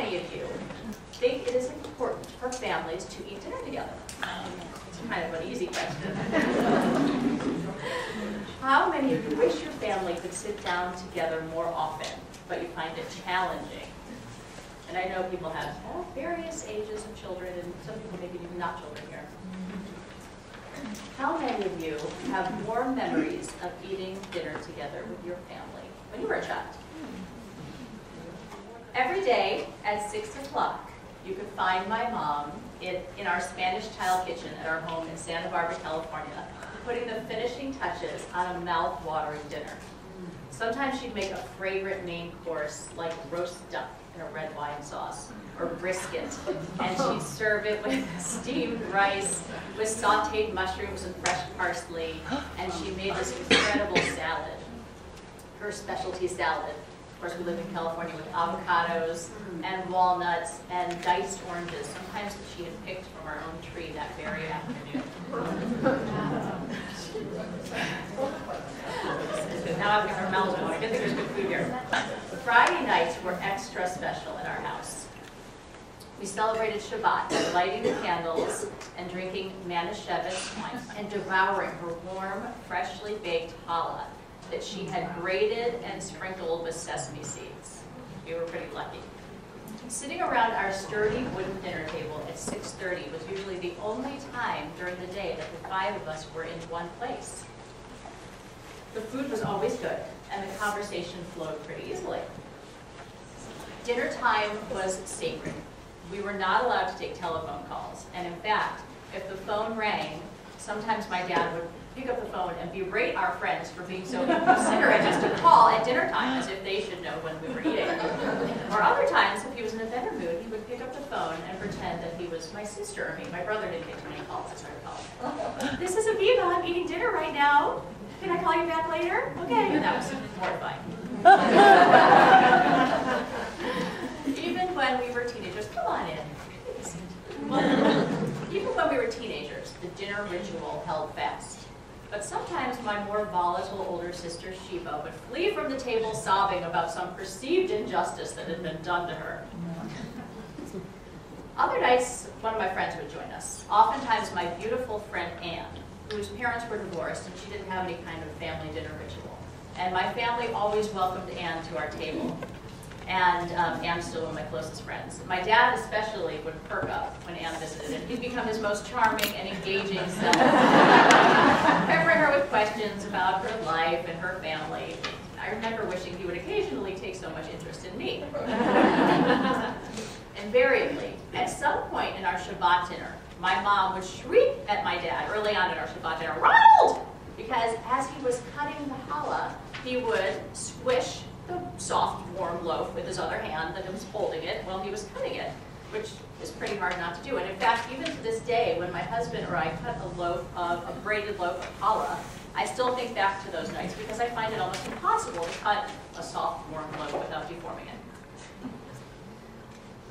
many of you think it is important for families to eat dinner together? It's kind of an easy question. How many of you wish your family could sit down together more often, but you find it challenging? And I know people have various ages of children, and some people maybe even not children here. How many of you have warm memories of eating dinner together with your family when you were a child? Every day at 6 o'clock, you could find my mom in our Spanish tile kitchen at our home in Santa Barbara, California, putting the finishing touches on a mouth-watering dinner. Sometimes she'd make a fragrant main course like roast duck in a red wine sauce, or brisket, and she'd serve it with steamed rice, with sauteed mushrooms and fresh parsley, and she made this incredible salad, her specialty salad. Of course, we live in California with avocados and walnuts and diced oranges, sometimes that she had picked from our own tree that very afternoon. Now I've got our mouths going. I think there's good food here. Friday nights were extra special in our house. We celebrated Shabbat by lighting the candles and drinking Manischewitz wine and devouring her warm, freshly baked challah that she had grated and sprinkled with sesame seeds. We were pretty lucky. Sitting around our sturdy wooden dinner table at 6:30 was usually the only time during the day that the 5 of us were in one place. The food was always good, and the conversation flowed pretty easily. Dinner time was sacred. We were not allowed to take telephone calls, and in fact, if the phone rang, sometimes my dad would pick up the phone and berate our friends for being so inconsiderate as to call at dinner time as if they should know when we were eating. Or other times, if he was in a better mood, he would pick up the phone and pretend that he was my sister. I mean, my brother didn't get too many calls, as I recall. This is Aviva, I'm eating dinner right now. Can I call you back later? Okay, and that was mortifying. Even when we were teenagers, come on in. Even when we were teenagers, the dinner ritual held fast. But sometimes my more volatile older sister, Sheba, would flee from the table sobbing about some perceived injustice that had been done to her. Other nights, one of my friends would join us. Oftentimes my beautiful friend Anne, whose parents were divorced and she didn't have any kind of family dinner ritual. And my family always welcomed Anne to our table. And Anne's still one of my closest friends. My dad especially would perk up when Anne visited, and he'd become his most charming and engaging self, peppering her with questions about her life and her family. I remember wishing he would occasionally take so much interest in me. Invariably, at some point in our Shabbat dinner, my mom would shriek at my dad early on in our Shabbat dinner, "Ronald!" Because as he was cutting the challah, he would squish the soft, warm loaf with his other hand that was holding it while he was cutting it, which is pretty hard not to do. And in fact, even to this day, when my husband or I cut a braided loaf of challah, I still think back to those nights because I find it almost impossible to cut a soft, warm loaf without deforming it.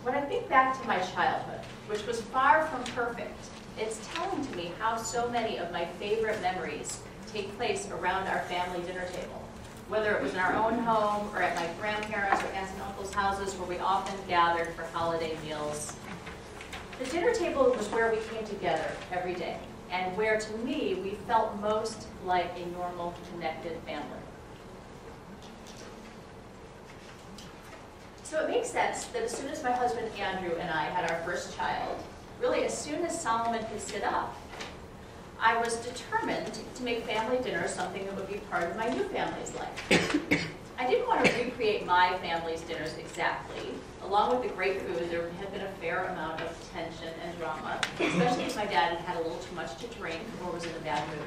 When I think back to my childhood, which was far from perfect, it's telling to me how so many of my favorite memories take place around our family dinner table. Whether it was in our own home or at my grandparents' or aunts and uncles' houses where we often gathered for holiday meals. The dinner table was where we came together every day and where, to me, we felt most like a normal, connected family. So it makes sense that as soon as my husband Andrew and I had our first child, really as soon as Solomon could sit up, I was determined to make family dinner something that would be part of my new family's life. I didn't want to recreate my family's dinners exactly. Along with the great food, there had been a fair amount of tension and drama, especially if my dad had had a little too much to drink or was in a bad mood.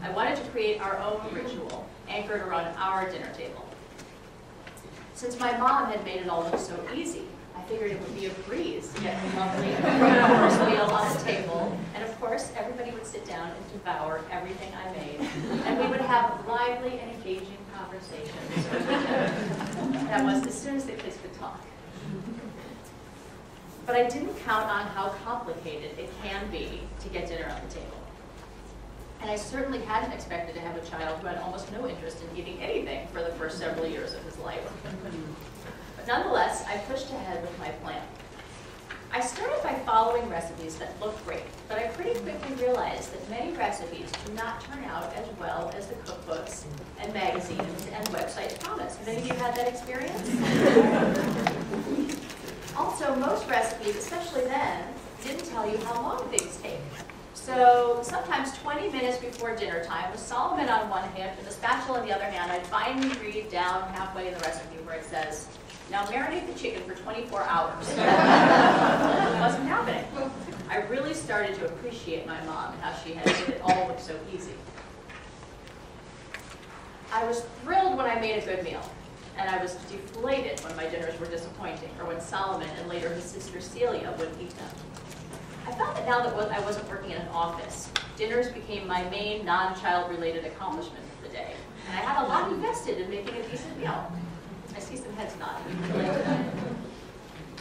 I wanted to create our own ritual, anchored around our dinner table. Since my mom had made it all look so easy, I figured it would be a breeze to get a lovely first meal on the table. And of course, everybody would sit down and devour everything I made. And we would have lively and engaging conversations. That was as soon as the kids could talk. But I didn't count on how complicated it can be to get dinner on the table. And I certainly hadn't expected to have a child who had almost no interest in eating anything for the first several years of his life. But nonetheless, I pushed ahead with my plan. I started by following recipes that looked great, but I pretty quickly realized that many recipes do not turn out as well as the cookbooks and magazines and websites promise. Have any of you had that experience? Also, most recipes, especially then, didn't tell you how long things take. So sometimes 20 minutes before dinner time, with Solomon on one hand and the spatula on the other hand, I'd finally read down halfway in the recipe where it says, now marinate the chicken for 24 hours. It wasn't happening. I really started to appreciate my mom and how she had made it all look so easy. I was thrilled when I made a good meal, and I was deflated when my dinners were disappointing, or when Solomon and later his sister Celia wouldn't eat them. I found that now that I wasn't working in an office, dinners became my main non-child-related accomplishment of the day, and I had a lot invested in making a decent meal. I see some heads nodding.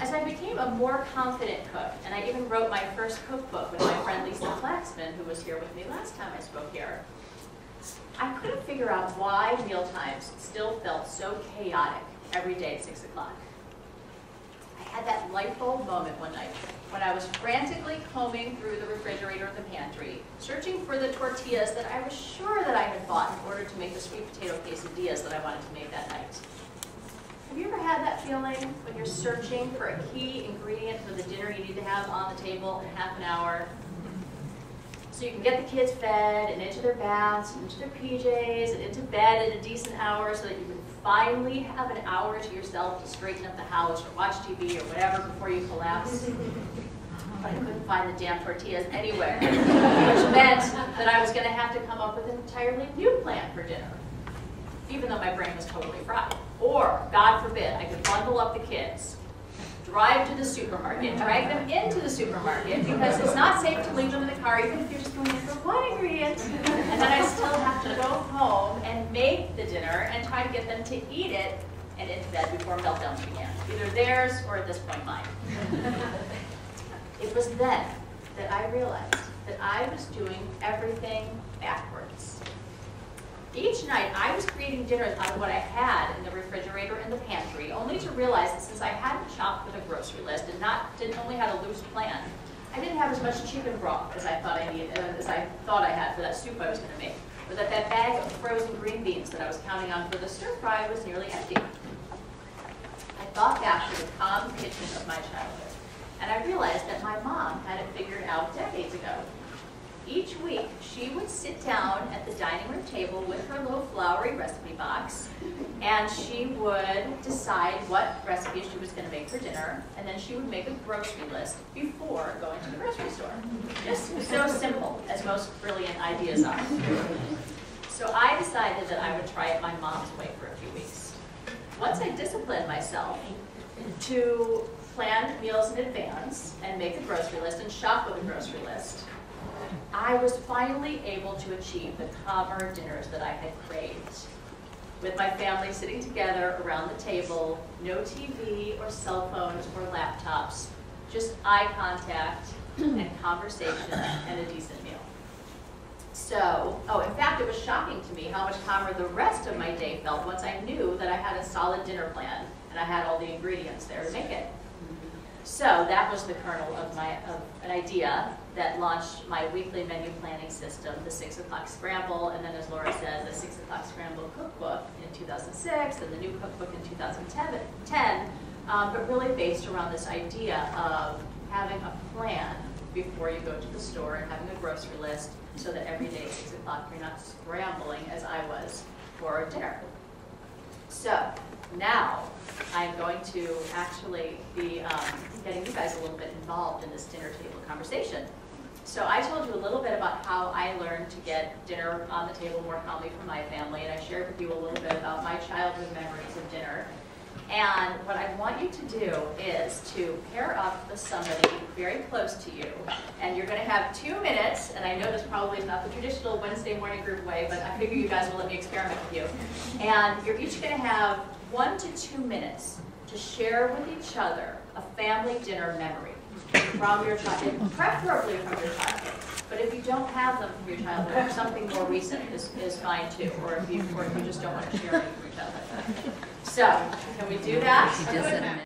As I became a more confident cook, and I even wrote my first cookbook with my friend Lisa Flaxman, who was here with me last time I spoke here, I couldn't figure out why mealtimes still felt so chaotic every day at 6 o'clock. I had that light bulb moment one night when I was frantically combing through the refrigerator of the pantry, searching for the tortillas that I was sure that I had bought in order to make the sweet potato quesadillas that I wanted to make that night. Have you ever had that feeling when you're searching for a key ingredient for the dinner you need to have on the table in half an hour? So you can get the kids fed and into their baths, and into their PJs, and into bed at a decent hour so that you can finally have an hour to yourself to straighten up the house or watch TV or whatever before you collapse. But I couldn't find the damn tortillas anywhere, which meant that I was going to have to come up with an entirely new plan for dinner, even though my brain was totally fried. Or, God forbid, I could bundle up the kids, drive to the supermarket, drag them into the supermarket, because it's not safe to leave them in the car, even if you're just going in for one ingredient, and then I still have to go home and make the dinner and try to get them to eat it and into bed before meltdowns began. Either theirs or, at this point, mine. It was then that I realized that I was doing everything backwards. Each night, I was creating dinners out of what I had in the refrigerator and the pantry, only to realize that since I hadn't shopped for the grocery list and only had a loose plan, I didn't have as much chicken broth as I thought I had for that soup I was going to make, or that bag of frozen green beans that I was counting on for the stir fry was nearly empty. I thought back to the calm kitchen of my childhood, and I realized that my mom had it figured out decades ago. Each week, she would sit down at the dining room table with her little flowery recipe box, and she would decide what recipes she was going to make for dinner, and then she would make a grocery list before going to the grocery store. Just so simple, as most brilliant ideas are. So I decided that I would try it my mom's way for a few weeks. Once I disciplined myself to plan meals in advance and make a grocery list and shop with a grocery list, I was finally able to achieve the calmer dinners that I had craved. With my family sitting together around the table, no TV or cell phones or laptops, just eye contact and conversation and a decent meal. So, in fact, it was shocking to me how much calmer the rest of my day felt once I knew that I had a solid dinner plan and I had all the ingredients there to make it. So that was the kernel of an idea that launched my weekly menu planning system, the 6 o'clock scramble, and then, as Laura said, the 6 o'clock scramble cookbook in 2006, and the new cookbook in 2010, but really based around this idea of having a plan before you go to the store and having a grocery list so that every day at 6 o'clock you're not scrambling, as I was, for dinner. So now I'm going to actually be getting you guys a little bit involved in this dinner table conversation. So I told you a little bit about how I learned to get dinner on the table more calmly for my family, and I shared with you a little bit about my childhood memories of dinner. And what I want you to do is to pair up with somebody very close to you, and you're going to have 2 minutes, and I know this probably is not the traditional Wednesday morning group way, but I figure you guys will let me experiment with you. And you're each going to have 1 to 2 minutes to share with each other a family dinner memory from your childhood, preferably from your childhood. But if you don't have them from your childhood, something more recent is fine too, or if you just don't want to share anything from your childhood. So, can we do that?